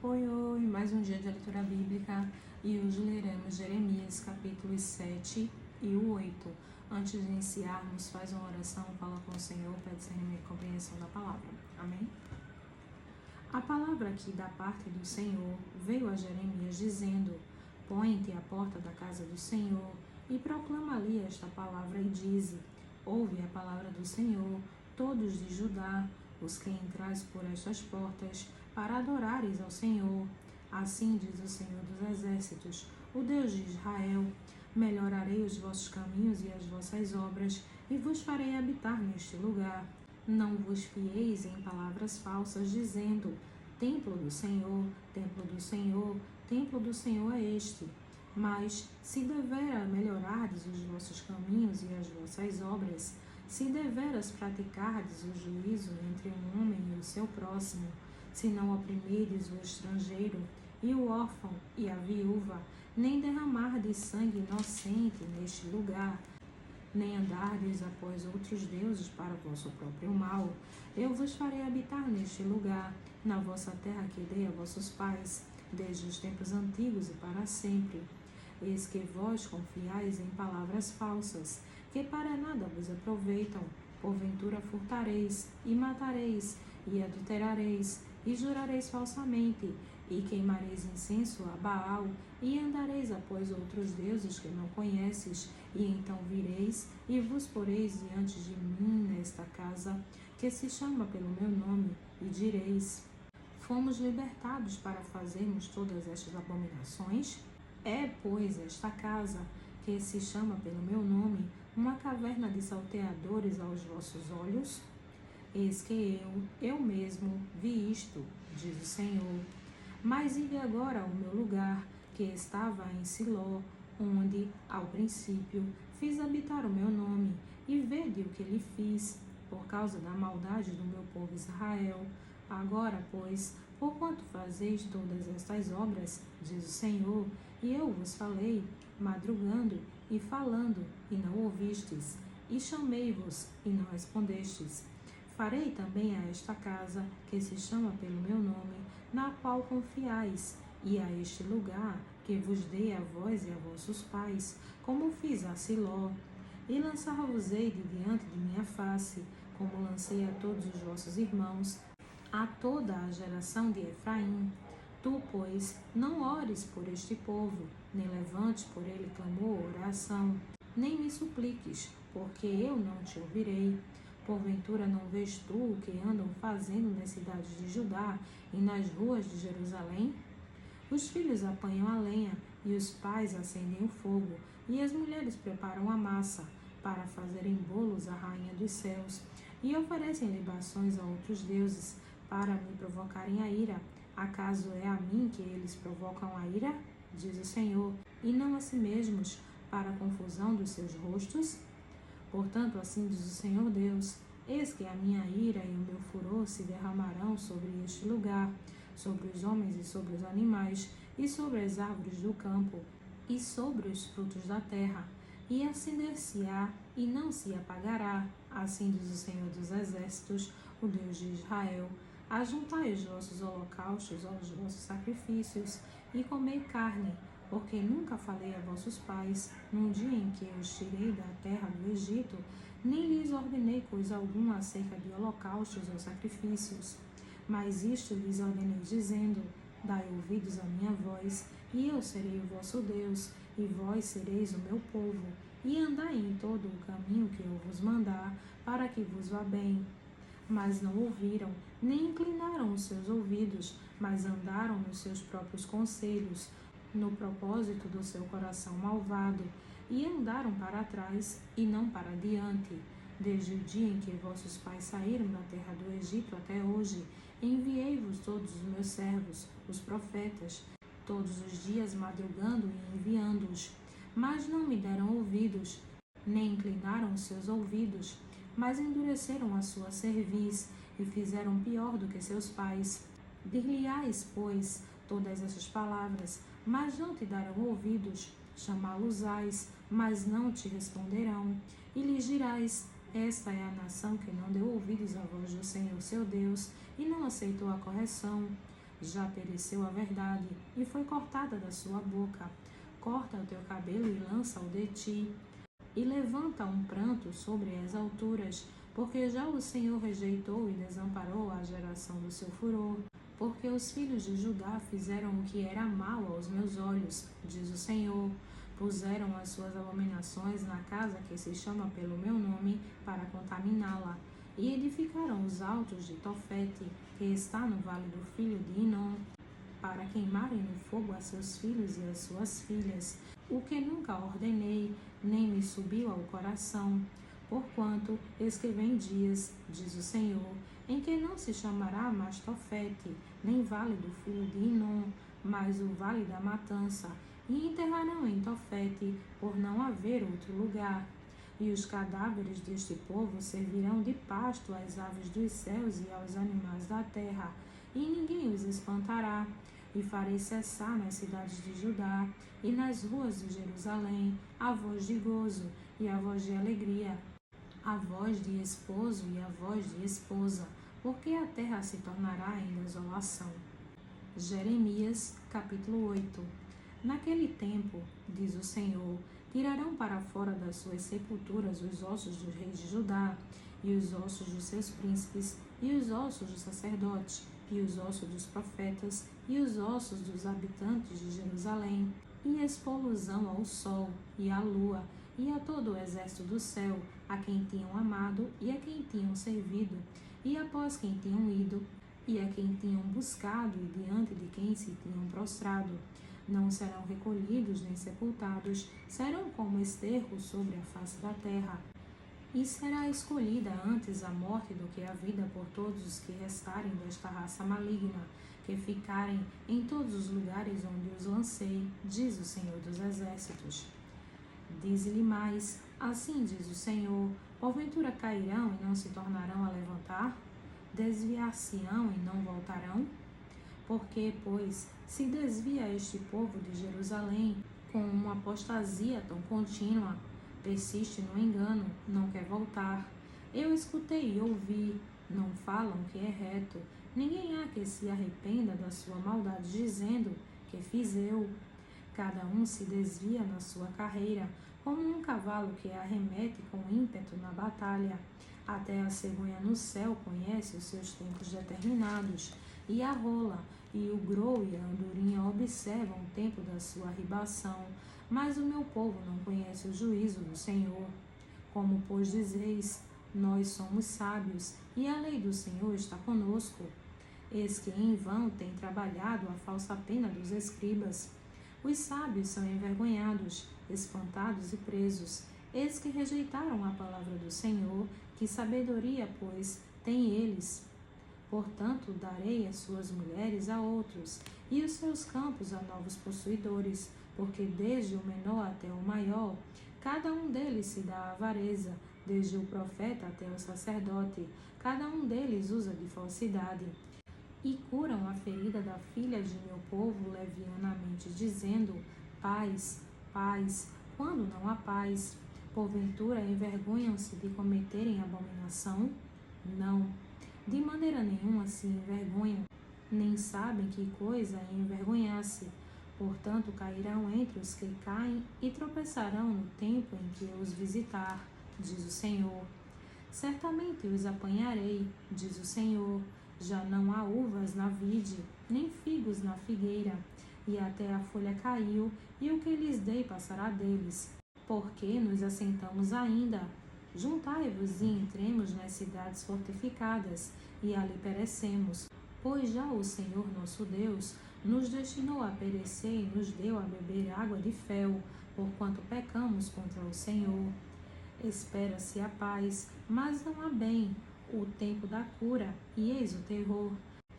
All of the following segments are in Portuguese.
Oi, oi, mais um dia de leitura bíblica e hoje leremos Jeremias capítulos 7 e o 8. Antes de iniciarmos, faz uma oração, fala com o Senhor, pede discernimento e compreensão da palavra. Amém? A palavra aqui da parte do Senhor veio a Jeremias dizendo: põe-te à porta da casa do Senhor e proclama ali esta palavra e dize: ouve a palavra do Senhor, todos de Judá, os que entrais por estas portas, para adorares ao Senhor. Assim diz o Senhor dos Exércitos, o Deus de Israel: melhorarei os vossos caminhos e as vossas obras, e vos farei habitar neste lugar. Não vos fieis em palavras falsas, dizendo: templo do Senhor, templo do Senhor, templo do Senhor é este. Mas, se devera melhorardes os vossos caminhos e as vossas obras, se deveras praticardes o juízo entre um homem e o seu próximo, se não oprimirdes o estrangeiro e o órfão e a viúva, nem derramardes sangue inocente neste lugar, nem andardes após outros deuses para o vosso próprio mal, eu vos farei habitar neste lugar, na vossa terra que dei a vossos pais, desde os tempos antigos e para sempre. Eis que vós confiais em palavras falsas, que para nada vos aproveitam. Porventura furtareis, e matareis, e adulterareis, e jurareis falsamente, e queimareis incenso a Baal, e andareis após outros deuses que não conheces, e então vireis, e vos poreis diante de mim nesta casa, que se chama pelo meu nome, e direis: fomos libertados para fazermos todas estas abominações? É, pois, esta casa, que se chama pelo meu nome, uma caverna de salteadores aos vossos olhos? Eis que eu mesmo vi isto, diz o Senhor. Mas ide agora ao meu lugar, que estava em Siló, onde, ao princípio, fiz habitar o meu nome, e vede o que lhe fiz, por causa da maldade do meu povo Israel. Agora, pois, porquanto fazeis todas estas obras, diz o Senhor, e eu vos falei, madrugando e falando, e não ouvistes, e chamei-vos, e não respondestes. Farei também a esta casa, que se chama pelo meu nome, na qual confiais, e a este lugar, que vos dei a vós e a vossos pais, como fiz a Siló. E lançar-vos-ei de diante de minha face, como lancei a todos os vossos irmãos, a toda a geração de Efraim. Tu, pois, não ores por este povo, nem levantes por ele clamor ou oração, nem me supliques, porque eu não te ouvirei. Porventura não vês tu o que andam fazendo nas cidades de Judá e nas ruas de Jerusalém? Os filhos apanham a lenha, e os pais acendem o fogo, e as mulheres preparam a massa, para fazerem bolos à rainha dos céus, e oferecem libações a outros deuses, para me provocarem a ira. Acaso é a mim que eles provocam a ira? Diz o Senhor, e não a si mesmos, para a confusão dos seus rostos? Portanto, assim diz o Senhor Deus: eis que a minha ira e o meu furor se derramarão sobre este lugar, sobre os homens e sobre os animais, e sobre as árvores do campo, e sobre os frutos da terra, e acender-se-á e não se apagará. Assim diz o Senhor dos Exércitos, o Deus de Israel: ajuntai os vossos holocaustos aos vossos sacrifícios, e comei carne, porque nunca falei a vossos pais, num dia em que os tirei da terra do Egito, nem lhes ordenei coisa alguma acerca de holocaustos ou sacrifícios. Mas isto lhes ordenei, dizendo: dai ouvidos à minha voz, e eu serei o vosso Deus, e vós sereis o meu povo, e andai em todo o caminho que eu vos mandar, para que vos vá bem. Mas não ouviram, nem inclinaram os seus ouvidos, mas andaram nos seus próprios conselhos, no propósito do seu coração malvado, e andaram para trás e não para diante. Desde o dia em que vossos pais saíram da terra do Egito até hoje, enviei-vos todos os meus servos, os profetas, todos os dias madrugando e enviando-os. Mas não me deram ouvidos, nem inclinaram os seus ouvidos, mas endureceram a sua cerviz e fizeram pior do que seus pais. Dir-lhe-ás, pois, todas essas palavras, mas não te darão ouvidos. Chamá-los-ás, mas não te responderão. E lhes dirás: esta é a nação que não deu ouvidos à voz do Senhor seu Deus, e não aceitou a correção. já pereceu a verdade, e foi cortada da sua boca. Corta o teu cabelo e lança-o de ti, e levanta um pranto sobre as alturas, porque já o Senhor rejeitou e desamparou a geração do seu furor. Porque os filhos de Judá fizeram o que era mal aos meus olhos, diz o Senhor. Puseram as suas abominações na casa que se chama pelo meu nome, para contaminá-la. E edificaram os altos de Tofete, que está no vale do filho de Inom, para queimarem no fogo a seus filhos e as suas filhas, o que nunca ordenei, nem me subiu ao coração. Porquanto, eis que vem dias, diz o Senhor, em que não se chamará mais Tofete, nem vale do filho de Inom, mas o vale da matança, e enterrarão em Tofete, por não haver outro lugar. E os cadáveres deste povo servirão de pasto às aves dos céus e aos animais da terra, e ninguém os espantará. E farei cessar nas cidades de Judá e nas ruas de Jerusalém a voz de gozo e a voz de alegria, a voz de esposo e a voz de esposa, porque a terra se tornará em desolação. Jeremias, capítulo 8. Naquele tempo, diz o Senhor, tirarão para fora das suas sepulturas os ossos dos reis de Judá, e os ossos dos seus príncipes, e os ossos dos sacerdotes, e os ossos dos profetas, e os ossos dos habitantes de Jerusalém, e expô-los-ão ao sol, e à lua, e a todo o exército do céu, a quem tinham amado, e a quem tinham servido, e após quem tinham ido, e a quem tinham buscado, e diante de quem se tinham prostrado. Não serão recolhidos nem sepultados, serão como esterco sobre a face da terra. E será escolhida antes a morte do que a vida por todos os que restarem desta raça maligna, que ficarem em todos os lugares onde os lancei, diz o Senhor dos Exércitos. Diz-lhe mais, assim diz o Senhor, porventura cairão e não se tornarão a levantar? Desviar-se-ão e não voltarão? Porque, pois, se desvia este povo de Jerusalém com uma apostasia tão contínua, persiste no engano, não quer voltar. Eu escutei e ouvi, não falam que é reto. Ninguém há que se arrependa da sua maldade, dizendo que fiz eu. Cada um se desvia na sua carreira, como um cavalo que arremete com ímpeto na batalha. Até a cegonha no céu conhece os seus tempos determinados, e a rola, e o grou e a andorinha observam o tempo da sua ribação. Mas o meu povo não conhece o juízo do Senhor. Como, pois, dizeis, nós somos sábios, e a lei do Senhor está conosco. Eis que em vão tem trabalhado a falsa pena dos escribas. Os sábios são envergonhados, espantados e presos. Eis que rejeitaram a palavra do Senhor, que sabedoria, pois, têm eles. Portanto, darei as suas mulheres a outros, e os seus campos a novos possuidores, porque desde o menor até o maior, cada um deles se dá avareza, desde o profeta até o sacerdote, cada um deles usa de falsidade. E curam a ferida da filha de meu povo levianamente, dizendo, paz, paz, quando não há paz. Porventura envergonham-se de cometerem abominação? Não. De maneira nenhuma se envergonham, nem sabem que coisa é envergonhar-se. Portanto, cairão entre os que caem e tropeçarão no tempo em que eu os visitar, diz o Senhor. Certamente os apanharei, diz o Senhor. Já não há uvas na vide, nem figos na figueira, e até a folha caiu, e o que lhes dei passará deles. Porque nos assentamos ainda? Juntai-vos e entremos nas cidades fortificadas, e ali perecemos. Pois já o Senhor nosso Deus nos destinou a perecer e nos deu a beber água de fel, porquanto pecamos contra o Senhor. Espera-se a paz, mas não há bem, o tempo da cura, e eis o terror.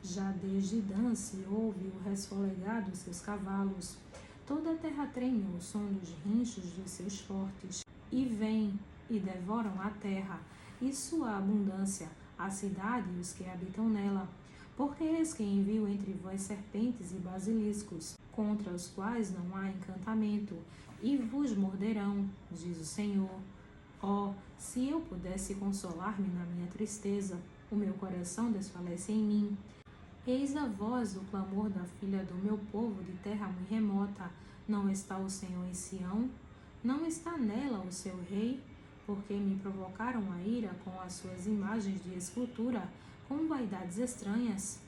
Já desde Dan se ouve o resfolegar dos seus cavalos. Toda a terra treme o som dos rinchos dos seus fortes. E vêm, e devoram a terra, e sua abundância, a cidade e os que habitam nela. Porque eis que envio entre vós serpentes e basiliscos, contra os quais não há encantamento, e vos morderão, diz o Senhor. Oh, se eu pudesse consolar-me na minha tristeza, o meu coração desfalece em mim. Eis a voz do clamor da filha do meu povo de terra muito remota. Não está o Senhor em Sião? Não está nela o seu rei? Porque me provocaram a ira com as suas imagens de escultura, com vaidades estranhas.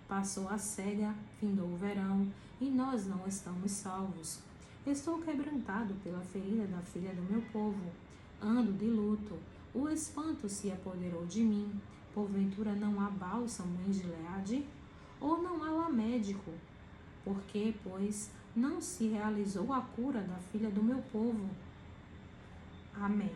Passou a cega, findou o verão, e nós não estamos salvos. Estou quebrantado pela ferida da filha do meu povo. Ando de luto, o espanto se apoderou de mim. Porventura não há bálsamo em Gileade? Ou não há lá médico? Porque, pois, não se realizou a cura da filha do meu povo? Amém.